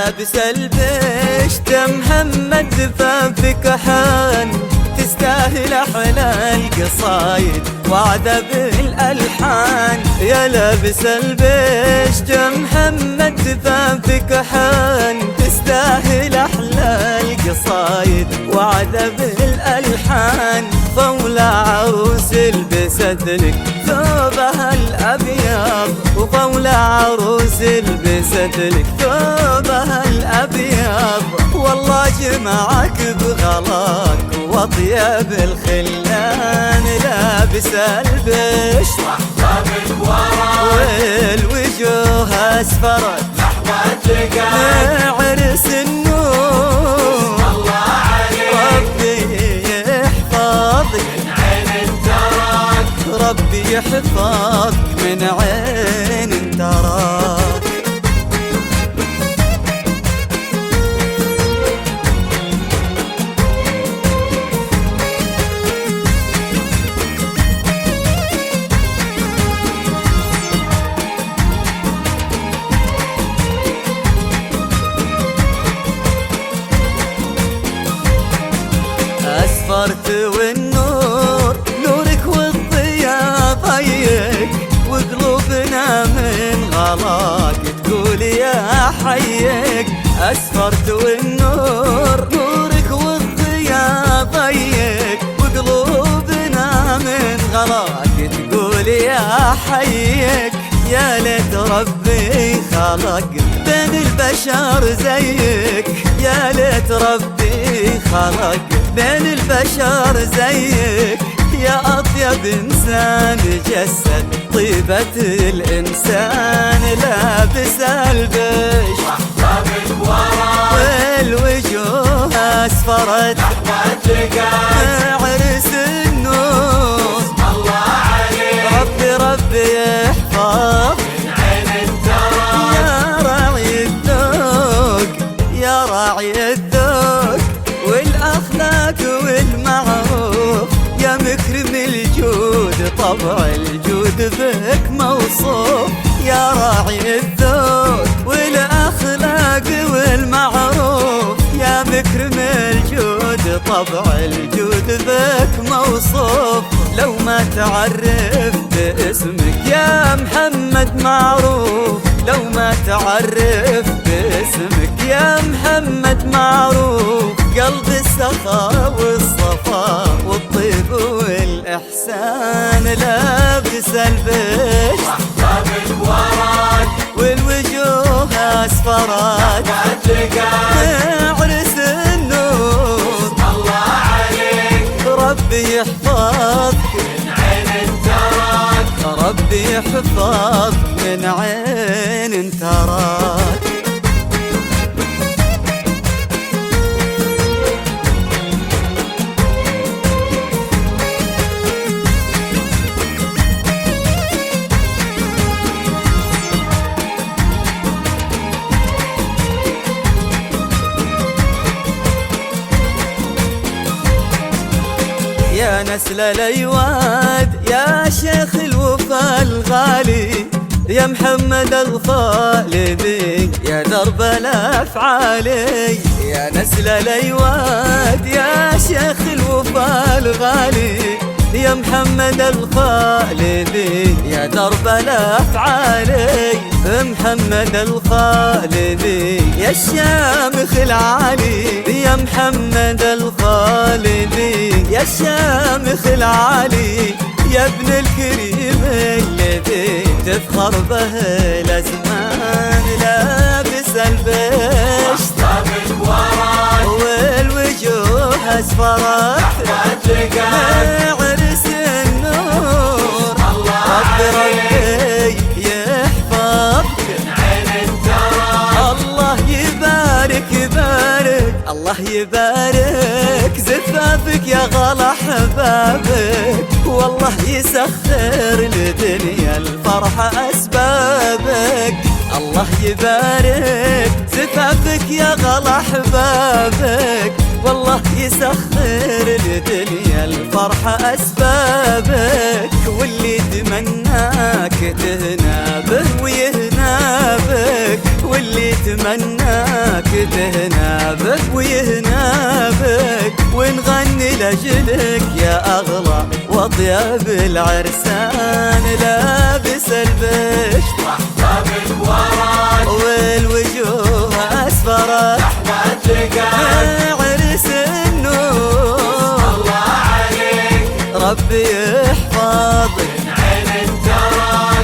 لابس البشت محمد زفافك حان، تستاهل احلى القصايد وعذب الالحان. يا لابس البشت محمد زفافك حان، تستاهل احلى القصايد وعذب الالحان. فولى عروس لبست لك ثوبها الابيض، وفولى عروس لبست لك ثوبها الابيض. والله جمعك بغلاك واطيب الخلان، لابس البشت واحضرك وراك والوجوه اسفرت نحو التقاك. عرس النور الله عليك ربي يحفظك من عين تراك، ربي يحفظك من عين تراك. أسفرت والنور نورك والضياء ضيق، وقلوبنا من غلاك تقول يا حيك. أسفرت والنور نورك والضياء ضيق، وقلوبنا من غلاك تقول يا حيك. يا ليت ربي خلق بين البشر زيك، يا ليت ربي خلق بين البشر زيك. يا أطيب إنسان جسد طيبة الإنسان، لابس البشت واحضرك وراك والوجوه أسفرت نحو التقاك. عرس النور الله عليك ربي يحفظ من عين تراك، يا راعي الذوق، يا راعي الذوق والأخلاق والمعروف. يا مكرم الجود طبع الجود بك موصوف، يا راعي الذوق والأخلاق والمعروف. يا مكرم الجود طبع الجود بك موصوف. لو ما تعرف باسمك يا محمد معروف، لو ما تعرف باسمك يا محمد معروف. قلب السخاء والصفاء والطيب والإحسان، لابس البشت واحضرك وراك والوجوه أسفرت نحو التقاك. عرس النور الله عليك ربي يحفظك من عين تراك، ربي يحفظك من عين تراك. يا نسل الأيواد يا شيخ الوفا الغالي، يا محمد الغالبي يا درب الأفعالي. يا نسل الأيواد يا شيخ الوفا الغالي، يا محمد الخالدي يا درب الأفعالي. محمد الخالدي يا الشامخ العالي، يا محمد الخالدي يا الشامخ العالي. يا ابن الكريم الذي تفخر به الأزمان، لابس البشت واحضرك وراك والوجوه أسفرت نحو التقاك. عرس النور الله ربي يحفظك من عين تراك، الله يبارك يبارك الله يبارك زفافك يا غلا حبابك. والله يسخر لدنيا الفرحة أسبابك. الله يبارك زفافك يا غلا حبابك. والله يسخر لدنيا الفرحة أسبابك. واللي تمناك تهنا به ويهنا بك، واللي تمناك تهنا بك ويهنا بك، ونغني لأجلك يا أغلى وأطيب العرسان. لابس البشت واحبابك وراك والوجوه أسفرت أحمد لقاك عرس النور. الله عليك ربي يحفظك من عين تراك